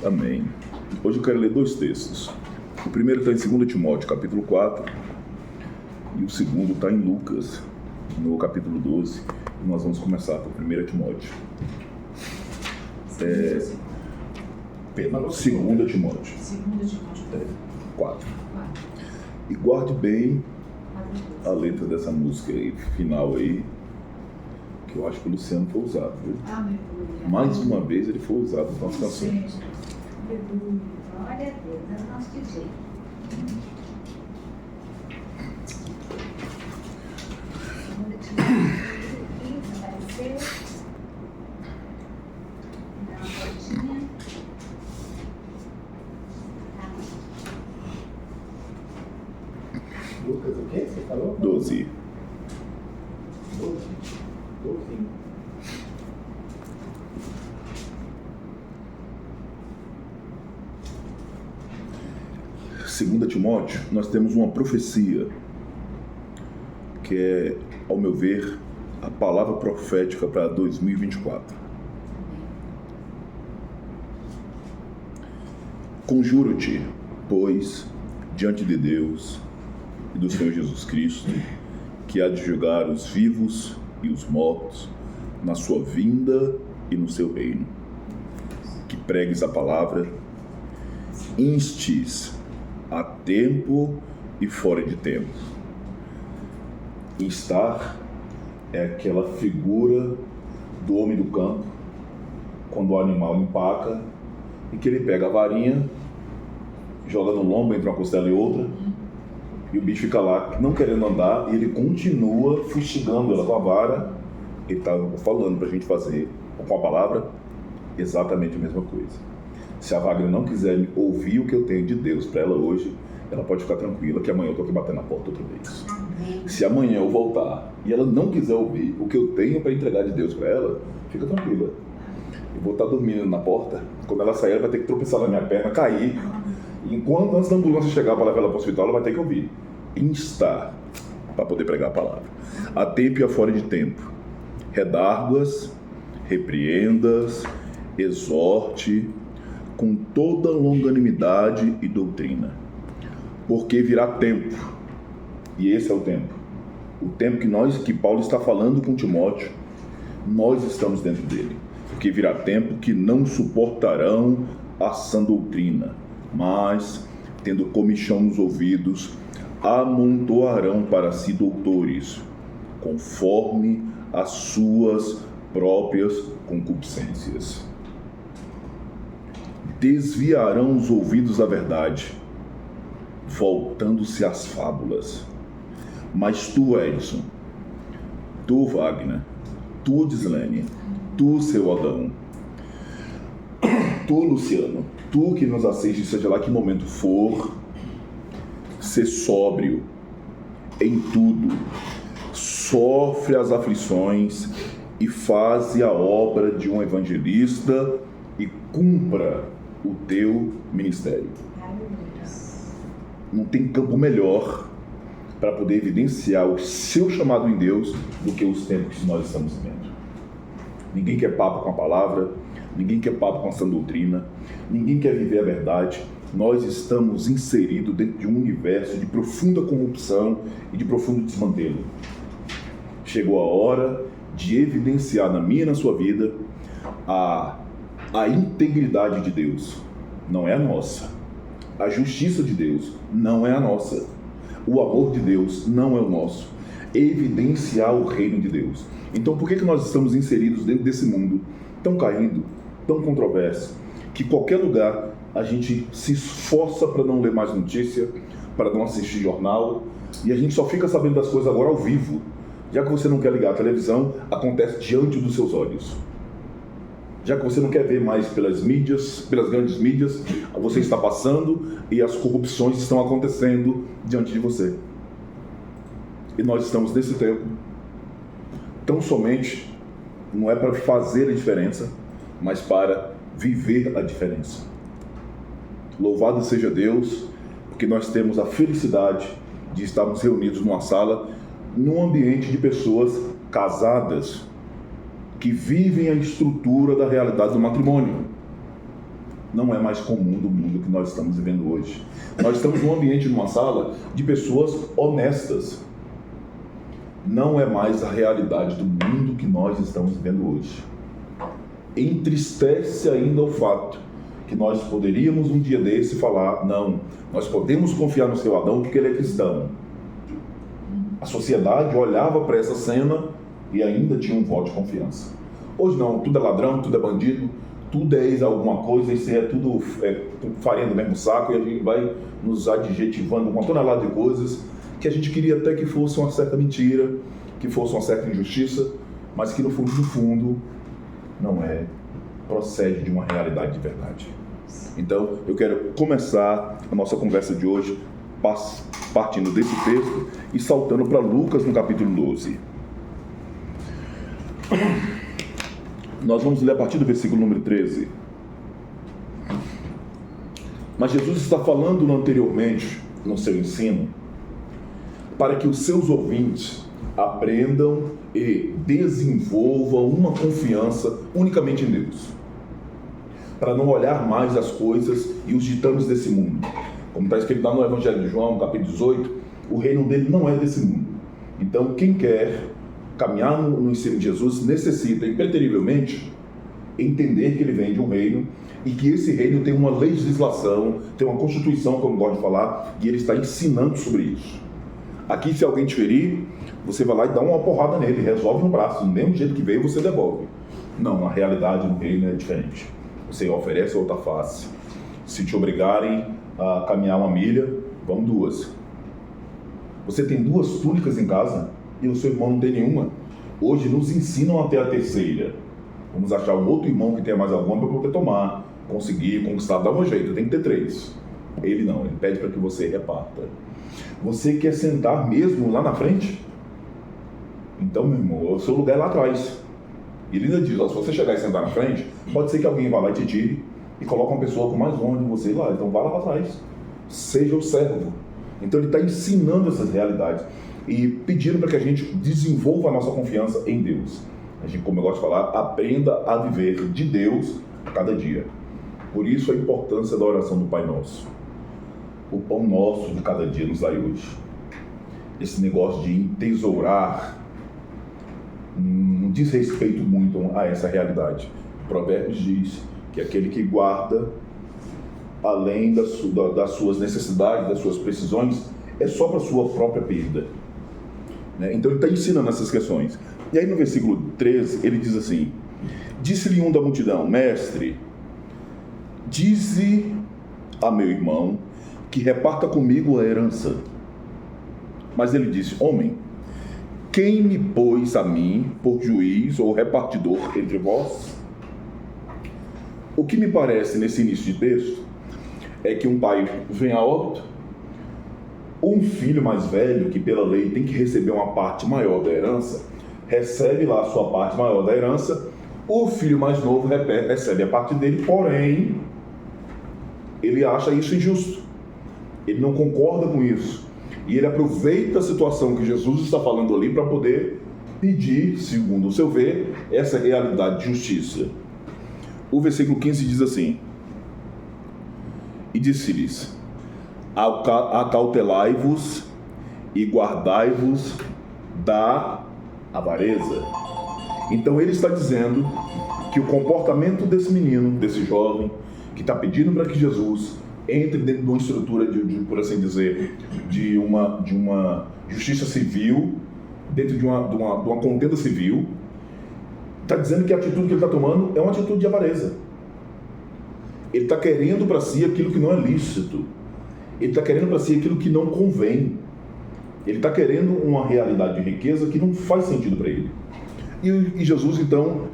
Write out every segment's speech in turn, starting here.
Amém. Hoje eu quero ler dois textos. O primeiro está em 2 Timóteo, capítulo 4, e o segundo está em Lucas, no capítulo 12. E nós vamos começar por 1 Timóteo. 2 Timóteo. 4. E guarde bem a letra dessa música aí, final aí, que eu acho que o Luciano foi usado, viu? Mais uma vez ele foi usado nas nossas canções. Glória a Deus, é o nosso DJ. Lucas, o que você falou? 12. 12. 2 Timóteo, nós temos uma profecia que é, ao meu ver, a palavra profética para 2024. Conjuro-te, pois, diante de Deus e do Senhor Jesus Cristo, que há de julgar os vivos e os mortos na sua vinda e no seu reino, que pregues a palavra, instes a tempo e fora de tempo. Instar é aquela figura do homem do campo, quando o animal empaca, e que ele pega a varinha, joga no lombo entre uma costela e outra, e o bicho fica lá não querendo andar, e ele continua fustigando ela com a vara. Ele está falando para a gente fazer com a palavra exatamente a mesma coisa. Se a Wagner não quiser ouvir o que eu tenho de Deus para ela hoje, ela pode ficar tranquila que amanhã eu estou aqui batendo na porta outra vez. Se amanhã eu voltar e ela não quiser ouvir o que eu tenho para entregar de Deus para ela, fica tranquila. Eu vou estar dormindo na porta, quando ela sair ela vai ter que tropeçar na minha perna, cair. Enquanto antes da ambulância chegar para levar ela para o hospital, ela vai ter que ouvir. Instar para poder pregar a palavra. A tempo e a fora de tempo. Redarguas, repreendas, exorte, com toda longanimidade e doutrina. Porque virá tempo, e esse é o tempo que Paulo está falando com Timóteo, nós estamos dentro dele. Porque virá tempo que não suportarão a sã doutrina, mas, tendo comichão nos ouvidos, amontoarão para si doutores, conforme as suas próprias concupiscências. Desviarão os ouvidos da verdade, voltando-se às fábulas. Mas tu, Edson, tu, Wagner, tu, Dislene, tu, seu Adão, tu, Luciano, tu que nos assiste, seja lá que momento for, ser sóbrio em tudo, sofre as aflições e faze a obra de um evangelista e cumpra o teu ministério. Não tem campo melhor para poder evidenciar o seu chamado em Deus do que os tempos que nós estamos vivendo. Ninguém quer papo com a palavra, ninguém quer papo com a sã doutrina, ninguém quer viver a verdade. Nós estamos inseridos dentro de um universo de profunda corrupção e de profundo desmantelo. Chegou a hora de evidenciar na minha e na sua vida a integridade de Deus, não é a nossa. A justiça de Deus não é a nossa. O amor de Deus não é o nosso. Evidenciar o reino de Deus. Então por que nós estamos inseridos dentro desse mundo tão caído, tão controverso, que qualquer lugar a gente se esforça para não ler mais notícia, para não assistir jornal, e a gente só fica sabendo das coisas agora ao vivo. Já que você não quer ligar a televisão, acontece diante dos seus olhos. Já que você não quer ver mais pelas mídias, pelas grandes mídias, você está passando e as corrupções estão acontecendo diante de você. E nós estamos nesse tempo, tão somente, não é para fazer a diferença, mas para viver a diferença. Louvado seja Deus, porque nós temos a felicidade de estarmos reunidos numa sala, num ambiente de pessoas casadas, que vivem a estrutura da realidade do matrimônio. Não é mais comum do mundo que nós estamos vivendo hoje. Nós estamos num ambiente, numa sala, de pessoas honestas. Não é mais a realidade do mundo que nós estamos vivendo hoje. Entristece ainda o fato que nós poderíamos um dia desse falar, não, nós podemos confiar no seu Adão porque ele é cristão. A sociedade olhava para essa cena e ainda tinha um voto de confiança. Hoje não, tudo é ladrão, tudo é bandido, tudo é alguma coisa, isso é tudo farinha do mesmo saco, e a gente vai nos adjetivando com uma tonelada de coisas que a gente queria até que fosse uma certa mentira, que fosse uma certa injustiça, mas que no fundo não é, procede de uma realidade de verdade. Então, eu quero começar a nossa conversa de hoje partindo desse texto e saltando para Lucas no capítulo 12. Nós vamos ler a partir do versículo número 13. Mas Jesus está falando anteriormente, no seu ensino, para que os seus ouvintes aprendam e desenvolvam uma confiança unicamente em Deus, para não olhar mais as coisas e os ditames desse mundo. Como está escrito lá no Evangelho de João, capítulo 18, o reino dele não é desse mundo. Então, quem quer caminhar no ensino de Jesus necessita, impreterivelmente, entender que ele vem de um reino e que esse reino tem uma legislação, tem uma constituição, como gosto de falar, e ele está ensinando sobre isso. Aqui, se alguém te ferir, você vai lá e dá uma porrada nele, resolve no braço, do mesmo jeito que veio, você devolve. Não, a realidade no reino é diferente. Você oferece outra face. Se te obrigarem a caminhar uma milha, vão 2. Você tem 2 túnicas em casa e o seu irmão não tem nenhuma. Hoje nos ensinam até a 3ª. Vamos achar um outro irmão que tenha mais alguma para poder tomar, conseguir, conquistar, dá um jeito, tem que ter 3. Ele não, ele pede para que você reparta. Você quer sentar mesmo lá na frente? Então, meu irmão, o seu lugar é lá atrás. E ele ainda diz, ó, se você chegar e sentar na frente, pode ser que alguém vá lá e te tire e coloque uma pessoa com mais honra de você lá. Então vá lá atrás. Seja o servo. Então ele está ensinando essas realidades e pedindo para que a gente desenvolva a nossa confiança em Deus. A gente, como eu gosto de falar, aprenda a viver de Deus a cada dia. Por isso a importância da oração do Pai Nosso. O pão nosso de cada dia nos dai hoje. Esse negócio de entesourar não diz respeito muito a essa realidade. Provérbios diz que aquele que guarda além das suas necessidades, das suas precisões, é só para a sua própria perda. Então ele está ensinando essas questões. E aí no versículo 13 ele diz assim: disse-lhe um da multidão, mestre, dize a meu irmão que reparta comigo a herança. Mas ele disse, homem, quem me pôs a mim por juiz ou repartidor entre vós? O que me parece nesse início de texto é que um pai vem a óbito, um filho mais velho, que pela lei tem que receber uma parte maior da herança, recebe lá a sua parte maior da herança, o filho mais novo recebe a parte dele, porém, ele acha isso injusto, ele não concorda com isso, e ele aproveita a situação que Jesus está falando ali para poder pedir, segundo o seu ver, essa realidade de justiça. O versículo 15 diz assim: e disse-lhes, acautelai-vos e guardai-vos da avareza. Então ele está dizendo que o comportamento desse menino, desse jovem, que está pedindo para que Jesus entre dentro de uma estrutura por assim dizer, de uma justiça civil, dentro de uma contenda civil, está dizendo que a atitude que ele está tomando é uma atitude de avareza. Ele está querendo para si aquilo que não é lícito. Ele está querendo para si aquilo que não convém. Ele está querendo uma realidade de riqueza que não faz sentido para ele. E Jesus, então,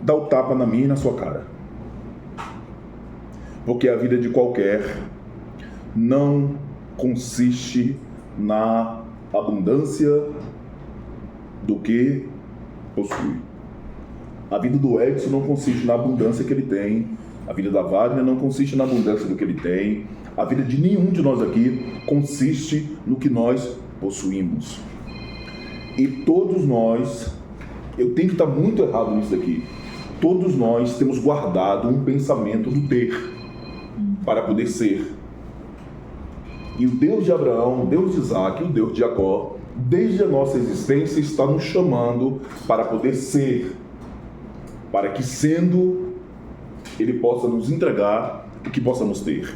dá o tapa na minha e na sua cara. Porque a vida de qualquer não consiste na abundância do que possui. A vida do Edson não consiste na abundância que ele tem. A vida da Wagner não consiste na abundância do que ele tem. A vida de nenhum de nós aqui consiste no que nós possuímos. E todos nós Eu tenho que estar muito errado nisso daqui. Todos nós temos guardado um pensamento do ter para poder ser. E o Deus de Abraão, o Deus de Isaac, o Deus de Jacó, desde a nossa existência está nos chamando para poder ser, para que sendo, Ele possa nos entregar o que possamos ter.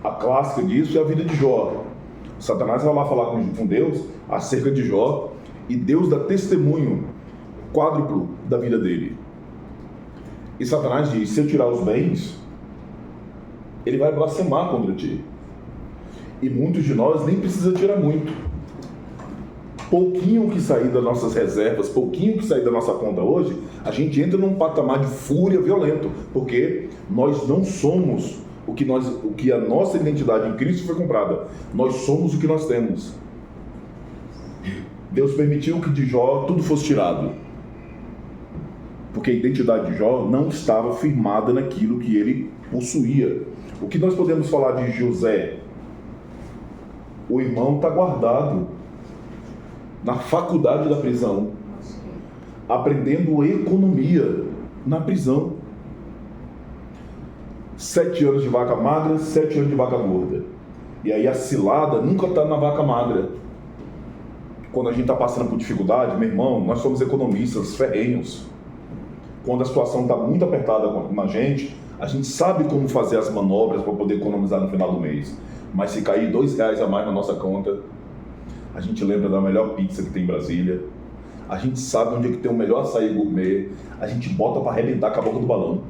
A clássica disso é a vida de Jó. Satanás vai lá falar com Deus acerca de Jó e Deus dá testemunho quádruplo da vida dele. E Satanás diz, se eu tirar os bens, ele vai blasfemar contra ti. E muitos de nós nem precisa tirar muito. Pouquinho que sair das nossas reservas, pouquinho que sair da nossa conta hoje, a gente entra num patamar de fúria violento, porque nós não somos o que a nossa identidade em Cristo foi comprada. Nós somos o que nós temos. Deus permitiu que de Jó tudo fosse tirado, porque a identidade de Jó não estava firmada naquilo que ele possuía. O que nós podemos falar de José? O irmão está guardado na faculdade da prisão, aprendendo economia na prisão. 7 anos de vaca magra, 7 anos de vaca gorda. E aí a cilada nunca está na vaca magra. Quando a gente está passando por dificuldade, meu irmão, nós somos economistas ferrenhos. Quando a situação está muito apertada com a gente sabe como fazer as manobras para poder economizar no final do mês. Mas se cair R$2 a mais na nossa conta, a gente lembra da melhor pizza que tem em Brasília, a gente sabe onde é que tem o melhor açaí gourmet, a gente bota para arrebentar com a boca do balão.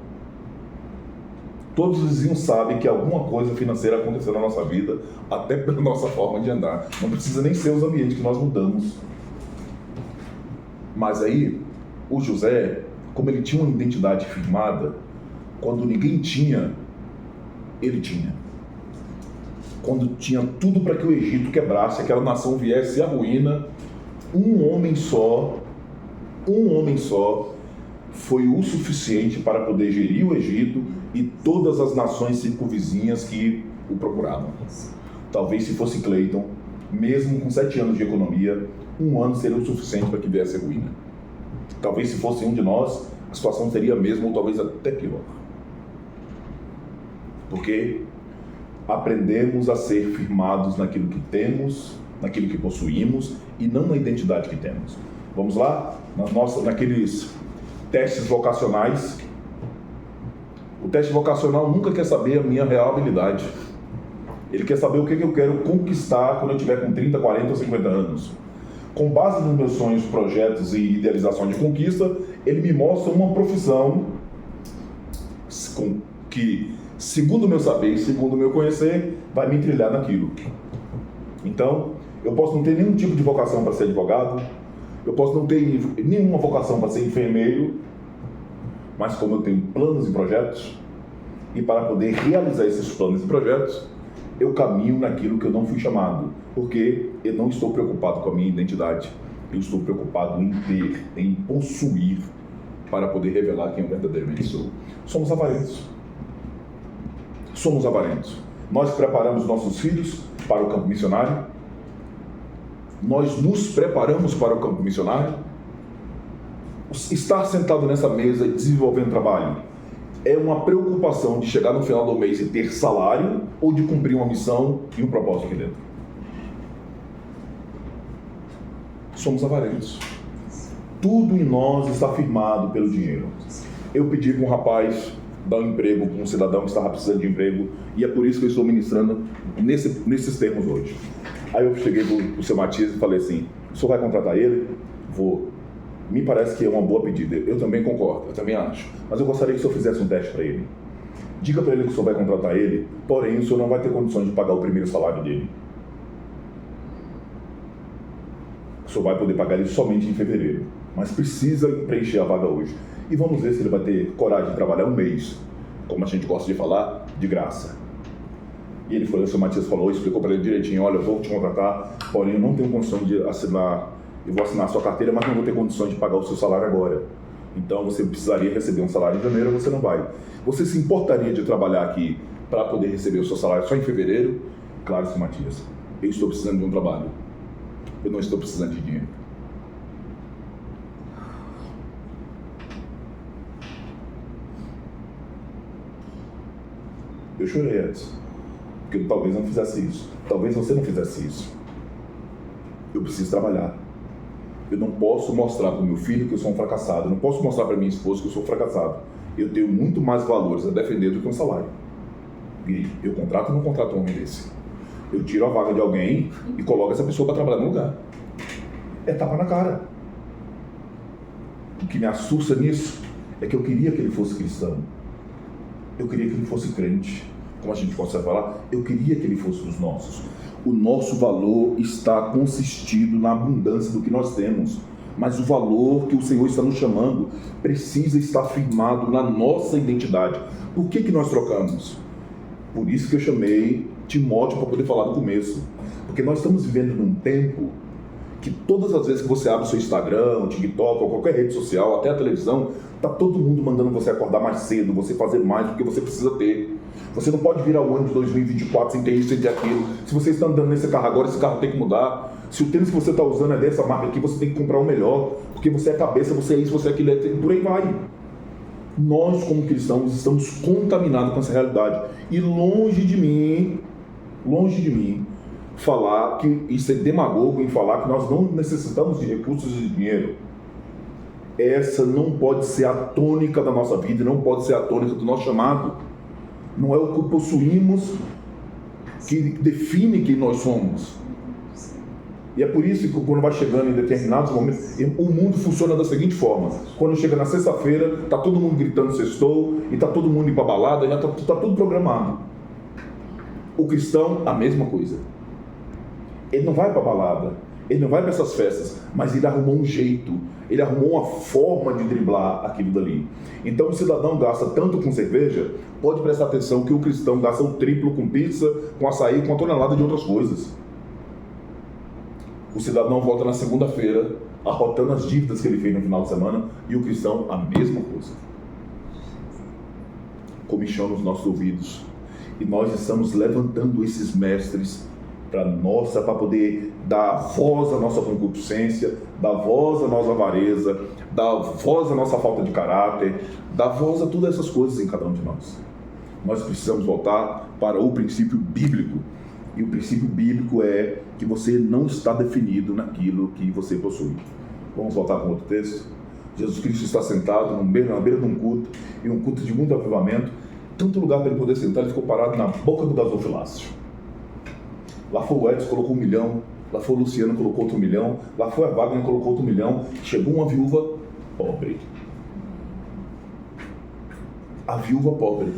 Todos os vizinhos sabem que alguma coisa financeira aconteceu na nossa vida, até pela nossa forma de andar. Não precisa nem ser os ambientes que nós mudamos. Mas aí, o José, como ele tinha uma identidade firmada, quando ninguém tinha, ele tinha. Quando tinha tudo para que o Egito quebrasse, aquela nação viesse à ruína, um homem só foi o suficiente para poder gerir o Egito e todas as nações circunvizinhas que o procuravam. Talvez se fosse Cleiton, mesmo com 7 anos de economia, 1 ano seria o suficiente para que viesse a ruína. Talvez se fosse um de nós, a situação seria a mesma ou talvez até pior. Porque aprendemos a ser firmados naquilo que temos, naquilo que possuímos e não na identidade que temos. Vamos lá? Naqueles testes vocacionais. O teste vocacional nunca quer saber a minha real habilidade. Ele quer saber o que eu quero conquistar quando eu tiver com 30, 40 ou 50 anos. Com base nos meus sonhos, projetos e idealização de conquista, ele me mostra uma profissão que, segundo o meu saber e segundo o meu conhecer, vai me trilhar naquilo. Então, eu posso não ter nenhum tipo de vocação para ser advogado, eu posso não ter nenhuma vocação para ser enfermeiro, mas como eu tenho planos e projetos, e para poder realizar esses planos e projetos, eu caminho naquilo que eu não fui chamado, porque eu não estou preocupado com a minha identidade, eu estou preocupado em ter, em possuir, para poder revelar quem eu verdadeiramente sou. Somos avarentos. Somos avarentos. Nós preparamos nossos filhos para o campo missionário, nós nos preparamos para o campo missionário. Estar sentado nessa mesa e desenvolvendo trabalho é uma preocupação de chegar no final do mês e ter salário ou de cumprir uma missão e um propósito aqui dentro? Somos avarentos. Tudo em nós está firmado pelo dinheiro. Eu pedi para um rapaz dar um emprego para um cidadão que estava precisando de emprego e é por isso que eu estou ministrando nesses termos hoje. Aí eu cheguei para o seu Matias e falei assim: o senhor vai contratar ele? Vou. Me parece que é uma boa pedida. Eu também concordo, eu também acho. Mas eu gostaria que o senhor fizesse um teste para ele. Diga para ele que o senhor vai contratar ele, porém o senhor não vai ter condições de pagar o primeiro salário dele. O senhor vai poder pagar ele somente em fevereiro, mas precisa preencher a vaga hoje. E vamos ver se ele vai ter coragem de trabalhar um mês, como a gente gosta de falar, de graça. E ele falou, o senhor Matias falou, explicou para ele direitinho: olha, eu vou te contratar, porém eu não tenho condição de assinar, eu vou assinar a sua carteira, mas não vou ter condições de pagar o seu salário agora. Então você precisaria receber um salário em janeiro, você não vai. Você se importaria de trabalhar aqui para poder receber o seu salário só em fevereiro? Claro, senhor Matias, eu estou precisando de um trabalho. Eu não estou precisando de dinheiro. Eu chorei antes. Porque talvez eu não fizesse isso. Talvez você não fizesse isso. Eu preciso trabalhar. Eu não posso mostrar para o meu filho que eu sou um fracassado. Eu não posso mostrar para minha esposa que eu sou um fracassado. Eu tenho muito mais valores a defender do que um salário. E eu contrato ou não contrato um homem desse? Eu tiro a vaga de alguém e coloco essa pessoa para trabalhar no lugar. É tapa na cara. O que me assusta nisso é que eu queria que ele fosse cristão. Eu queria que ele fosse crente. Como a gente consegue falar, eu queria que ele fosse dos nossos. O nosso valor está consistido na abundância do que nós temos. Mas o valor que o Senhor está nos chamando precisa estar firmado na nossa identidade. Por que nós trocamos? Por isso que eu chamei Timóteo para poder falar no começo. Porque nós estamos vivendo num tempo que todas as vezes que você abre o seu Instagram, o TikTok ou qualquer rede social, até a televisão, está todo mundo mandando você acordar mais cedo, você fazer mais do que você precisa ter. Você não pode vir ao ano de 2024 sem ter isso, sem ter aquilo. Se você está andando nesse carro agora, esse carro tem que mudar. Se o tênis que você está usando é dessa marca aqui, você tem que comprar o melhor, porque você é cabeça, você é isso, você é aquilo, por aí vai. Nós, como cristãos, estamos contaminados com essa realidade. E longe de mim, falar que isso é demagogo em falar que nós não necessitamos de recursos e de dinheiro. Essa não pode ser a tônica da nossa vida, não pode ser a tônica do nosso chamado. Não é o que possuímos que define quem nós somos. E é por isso que quando vai chegando em determinados momentos, o mundo funciona da seguinte forma. Quando chega na sexta-feira, está todo mundo gritando sextou, e está todo mundo indo para balada, já está tudo programado. O cristão, a mesma coisa. Ele não vai para balada, ele não vai para essas festas, mas ele arrumou um jeito, ele arrumou uma forma de driblar aquilo dali. Então o cidadão gasta tanto com cerveja, pode prestar atenção que o cristão gasta o triplo com pizza, com açaí, com uma tonelada de outras coisas. O cidadão volta na segunda-feira, arrotando as dívidas que ele fez no final de semana, e o cristão a mesma coisa. Comichão nos nossos ouvidos. E nós estamos levantando esses mestres para poder dar voz à nossa concupiscência, dar voz à nossa avareza, dar voz à nossa falta de caráter, dar voz a todas essas coisas em cada um de nós. Nós precisamos voltar para o princípio bíblico. E o princípio bíblico é que você não está definido naquilo que você possui. Vamos voltar para outro texto? Jesus Cristo está sentado na beira de um culto, e um culto de muito avivamento. Tanto lugar para ele poder sentar, ele ficou parado na boca do gasofilácio. Lá foi o Edson, colocou 1 milhão. Lá foi o Luciano, colocou outro 1 milhão. Lá foi a Wagner, colocou outro 1 milhão. Chegou uma viúva pobre. A viúva pobre.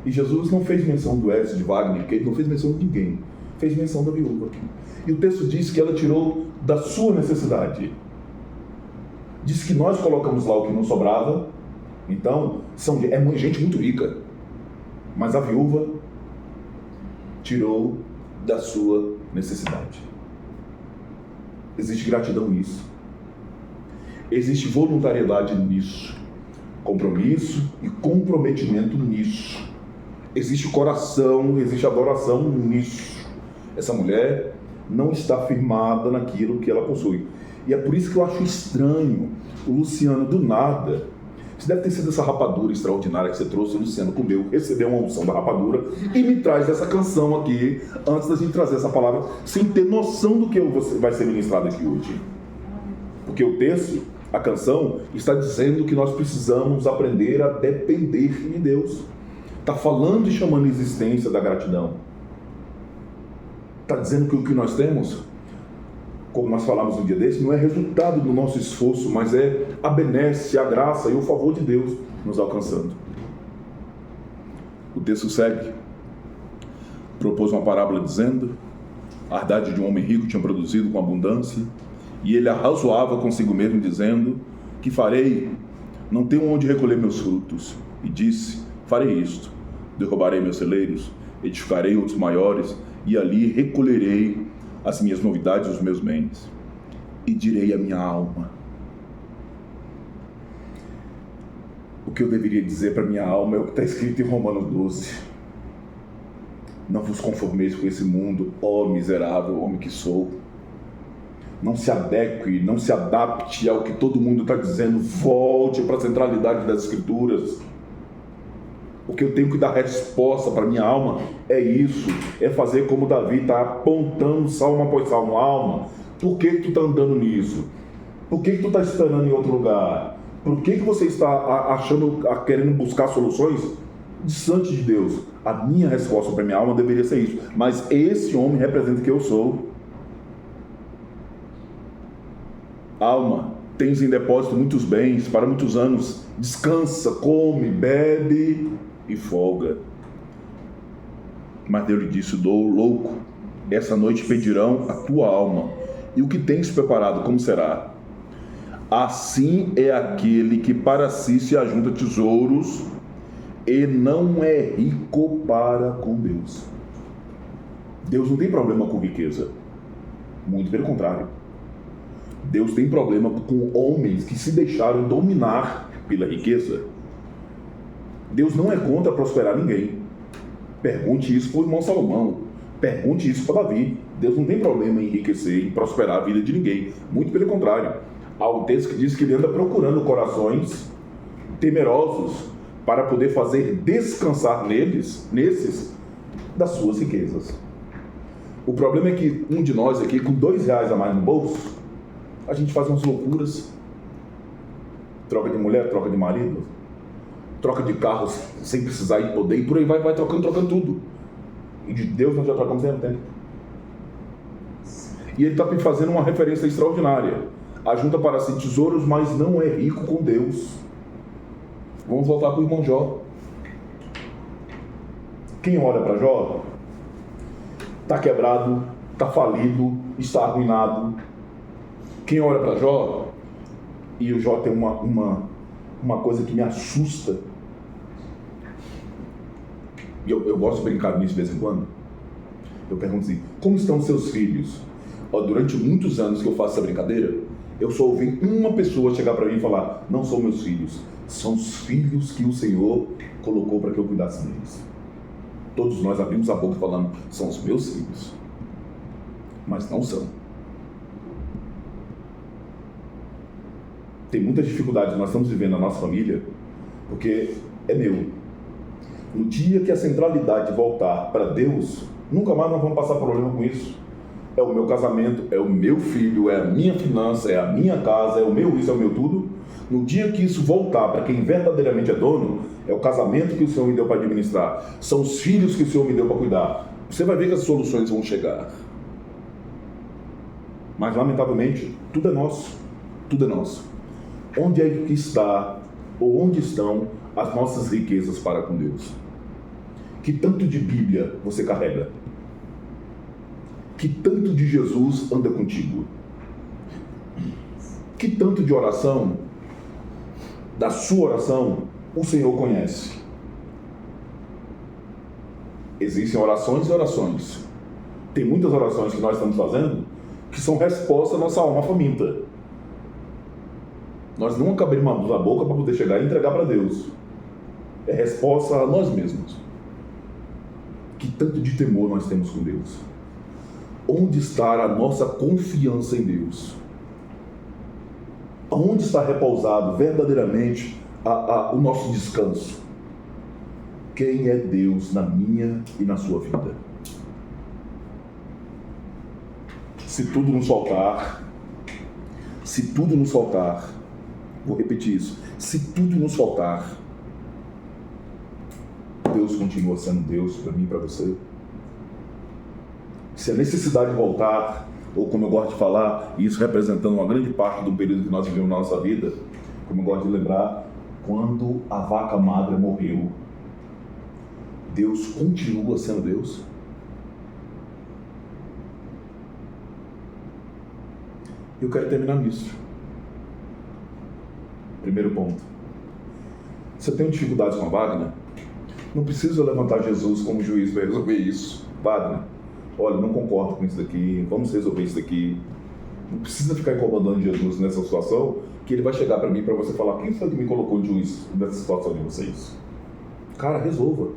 E Jesus não fez menção do Edson, de Wagner, porque ele não fez menção de ninguém. Fez menção da viúva. E o texto diz que ela tirou da sua necessidade. Diz que nós colocamos lá o que não sobrava. Então, é gente muito rica. Mas a viúva tirou da sua necessidade. Existe gratidão nisso. Existe voluntariedade nisso. Compromisso e comprometimento nisso. Existe coração, existe adoração nisso. Essa mulher não está firmada naquilo que ela possui. E é por isso que eu acho estranho o Luciano, do nada, isso deve ter sido essa rapadura extraordinária que você trouxe, o Luciano comeu, recebeu uma unção da rapadura e me traz essa canção aqui, antes da gente trazer essa palavra, sem ter noção do que vai ser ministrado aqui hoje. Porque o texto, a canção, está dizendo que nós precisamos aprender a depender de Deus. Está falando e chamando a existência da gratidão. Está dizendo que o que nós temos, como nós falamos um dia desse, não é resultado do nosso esforço, mas é a benesse, a graça e o favor de Deus nos alcançando. O texto segue. Propôs uma parábola dizendo: a herdade de um homem rico tinha produzido com abundância, e ele arrazoava consigo mesmo, dizendo: que farei? Não tenho onde recolher meus frutos. E disse: farei isto, derrubarei meus celeiros, edificarei outros maiores, e ali recolherei as minhas novidades e os meus bens. E direi à minha alma: o que eu deveria dizer para minha alma é o que está escrito em Romanos 12. Não vos conformeis com esse mundo, ó miserável homem que sou. Não se adeque, não se adapte ao que todo mundo está dizendo. Volte para a centralidade das Escrituras. O que eu tenho que dar resposta para minha alma é isso. É fazer como Davi está apontando salmo após salmo. Alma, por que tu está andando nisso? Por que tu está esperando em outro lugar? Por que você está querendo buscar soluções distante de Deus? A minha resposta para minha alma deveria ser isso. Mas esse homem representa o que eu sou. Alma, tens em depósito muitos bens para muitos anos. Descansa, come, bebe e folga. Mas Deus lhe disse: louco, essa noite pedirão a tua alma. E o que tens preparado, como será? Assim é aquele que para si se ajunta tesouros e não é rico para com Deus. Deus não tem problema com riqueza. Muito pelo contrário. Deus tem problema com homens que se deixaram dominar pela riqueza. Deus não é contra prosperar ninguém. Pergunte isso para o irmão Salomão. Pergunte isso para Davi. Deus não tem problema em enriquecer, em prosperar a vida de ninguém. Muito pelo contrário. Há um texto que diz que ele anda procurando corações temerosos para poder fazer descansar nesses, das suas riquezas. O problema é que um de nós aqui, com R$2 a mais no bolso, a gente faz umas loucuras. Troca de mulher, troca de marido, troca de carros sem precisar ir poder, e por aí vai trocando tudo. E de Deus nós já trocamos há tempo. E ele está fazendo uma referência extraordinária. Ajunta para si tesouros, mas não é rico com Deus. Vamos voltar para o irmão Jó. Quem olha para Jó está quebrado, está falido, está arruinado. Quem olha para Jó, e o Jó tem uma coisa que me assusta, e eu gosto de brincar nisso de vez em quando. Eu pergunto assim: como estão seus filhos? Durante muitos anos que eu faço essa brincadeira, eu só ouvi uma pessoa chegar para mim e falar: não são meus filhos, são os filhos que o Senhor colocou para que eu cuidasse deles. Todos nós abrimos a boca falando: são os meus filhos, mas não são. Tem muita dificuldade que nós estamos vivendo na nossa família, porque é meu. No dia que a centralidade voltar para Deus, nunca mais nós vamos passar problema com isso. É o meu casamento, é o meu filho, é a minha finança, é a minha casa, é o meu isso, é o meu tudo. No dia que isso voltar para quem verdadeiramente é dono, é o casamento que o Senhor me deu para administrar, são os filhos que o Senhor me deu para cuidar. Você vai ver que as soluções vão chegar. Mas lamentavelmente, tudo é nosso. Tudo é nosso. Onde é que está, ou onde estão as nossas riquezas para com Deus? Que tanto de Bíblia você carrega? Que tanto de Jesus anda contigo? Que tanto de oração, da sua oração, o Senhor conhece? Existem orações e orações. Tem muitas orações que nós estamos fazendo que são resposta à nossa alma faminta. Nós nunca abrimos a boca para poder chegar e entregar para Deus. É resposta a nós mesmos. Que tanto de temor nós temos com Deus? Onde está a nossa confiança em Deus? Onde está repousado verdadeiramente o nosso descanso? Quem é Deus na minha e na sua vida? Se tudo nos faltar, vou repetir isso, se tudo nos faltar, Deus continua sendo Deus para mim e para você? Se a necessidade voltar, ou como eu gosto de falar, isso representando uma grande parte do período que nós vivemos na nossa vida, como eu gosto de lembrar, quando a vaca magra morreu, Deus continua sendo Deus? Eu quero terminar nisso. Primeiro ponto. Você tem dificuldades com a Wagner? Não precisa levantar Jesus como juiz para resolver isso. Wagner, olha, não concordo com isso daqui, vamos resolver isso daqui. Não precisa ficar incomodando Jesus nessa situação, que ele vai chegar para mim, para você falar: quem foi que me colocou de juiz nessa situação de vocês? Cara, resolva.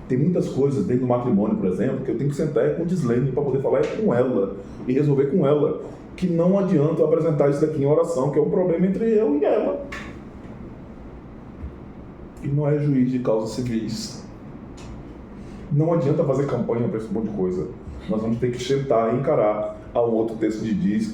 Tem muitas coisas dentro do matrimônio, por exemplo, que eu tenho que sentar com Gislene para poder falar com ela e resolver com ela, que não adianta eu apresentar isso daqui em oração, que é um problema entre eu e ela. e não é juiz de causas civis. Não adianta fazer campanha para esse monte de coisa. Nós vamos ter que sentar e encarar. Há um outro texto que diz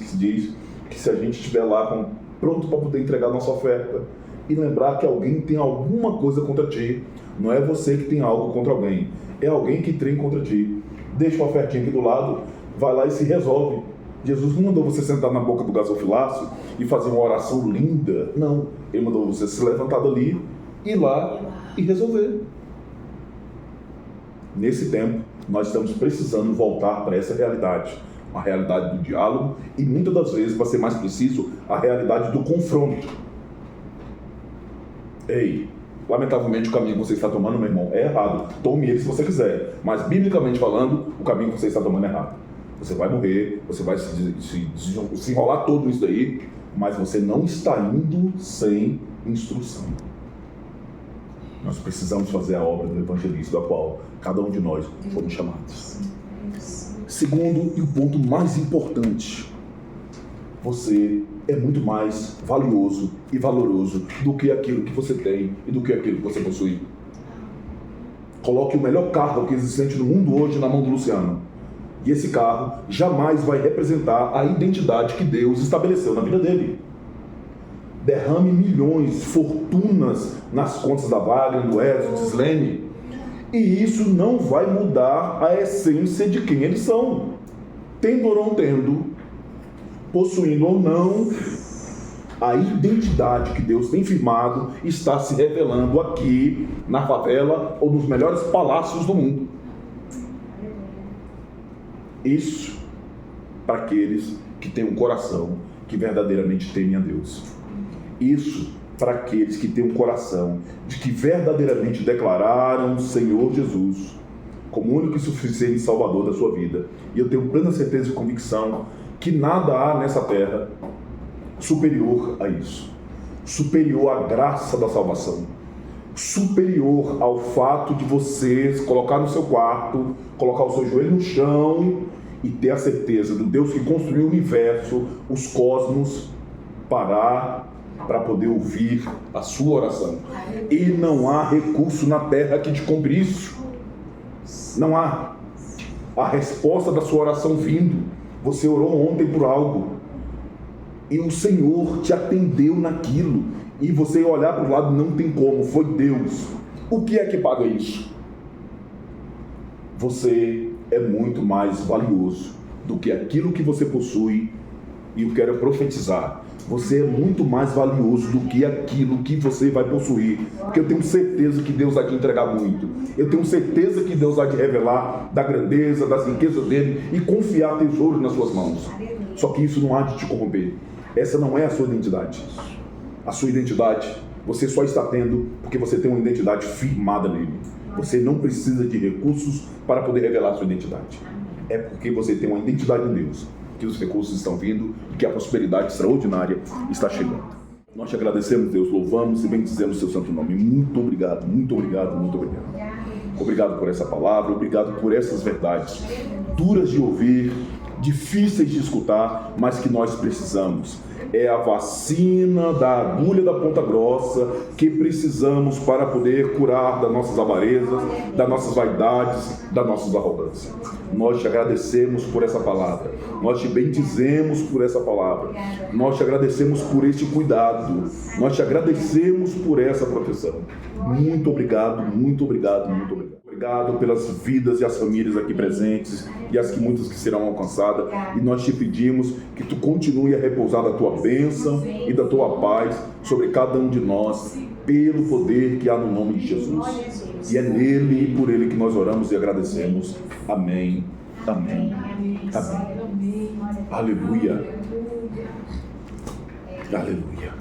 que se a gente estiver lá pronto para poder entregar nossa oferta e lembrar que alguém tem alguma coisa contra ti, não é você que tem algo contra alguém, é alguém que tem contra ti. Deixa uma ofertinha aqui do lado, vai lá e se resolve. Jesus não mandou você sentar na boca do gasofilácio e fazer uma oração linda. Não. Ele mandou você se levantar dali, ir lá e resolver. Nesse tempo, nós estamos precisando voltar para essa realidade. A realidade do diálogo e, muitas das vezes, para ser mais preciso, a realidade do confronto. Ei, lamentavelmente o caminho que você está tomando, meu irmão, é errado. Tome ele se você quiser. Mas, biblicamente falando, o caminho que você está tomando é errado. Você vai morrer, você vai se enrolar todo isso daí, mas você não está indo sem instrução. Nós precisamos fazer a obra do evangelista, da qual cada um de nós fomos chamados. Segundo, e o ponto mais importante, você é muito mais valioso e valoroso do que aquilo que você tem e do que aquilo que você possui. Coloque o melhor carro que existe no mundo hoje na mão do Luciano. E esse carro jamais vai representar a identidade que Deus estabeleceu na vida dele. Derrame milhões, fortunas nas contas da Wagner, do Edson, do Slene, e isso não vai mudar a essência de quem eles são. Tendo ou não tendo, possuindo ou não, a identidade que Deus tem firmado está se revelando aqui na favela ou nos melhores palácios do mundo. Isso para aqueles que têm um coração que verdadeiramente temem a Deus. Isso para aqueles que têm um coração de que verdadeiramente declararam o Senhor Jesus como único e suficiente Salvador da sua vida. E eu tenho plena certeza e convicção que nada há nessa terra superior a isso. Superior à graça da salvação. Superior ao fato de você se colocar no seu quarto, colocar o seu joelho no chão e ter a certeza do Deus que construiu o universo, os cosmos, parar para poder ouvir a sua oração. E não há recurso na terra que te compre isso. Não há. A resposta da sua oração vindo. Você orou ontem por algo e o Senhor te atendeu naquilo. E você olhar para o lado, não tem como, foi Deus. O que é que paga isso? Você é muito mais valioso do que aquilo que você possui. E eu quero profetizar, você é muito mais valioso do que aquilo que você vai possuir, porque eu tenho certeza que Deus vai te entregar muito. Eu tenho certeza que Deus vai te revelar da grandeza, das riquezas dele e confiar tesouros nas suas mãos. Só que isso não há de te corromper. Essa não é a sua identidade. A sua identidade você só está tendo porque você tem uma identidade firmada nele. Você não precisa de recursos para poder revelar a sua identidade. É porque você tem uma identidade em Deus que os recursos estão vindo e que a prosperidade extraordinária está chegando. Nós te agradecemos, Deus, louvamos e bendizemos o seu santo nome. Muito obrigado, muito obrigado, muito obrigado. Obrigado por essa palavra, obrigado por essas verdades, duras de ouvir, difíceis de escutar, mas que nós precisamos. É a vacina da agulha da ponta grossa que precisamos para poder curar das nossas avarezas, das nossas vaidades, das nossas arrogâncias. Nós te agradecemos por essa palavra, nós te bendizemos por essa palavra, nós te agradecemos por este cuidado, nós te agradecemos por essa proteção. Muito obrigado, muito obrigado, muito obrigado. Obrigado pelas vidas e as famílias aqui presentes e as que muitas que serão alcançadas. E nós te pedimos que tu continue a repousar da tua bênção e da tua paz sobre cada um de nós, pelo poder que há no nome de Jesus. E é nele e por ele que nós oramos e agradecemos. Amém, amém, amém. Aleluia. Aleluia.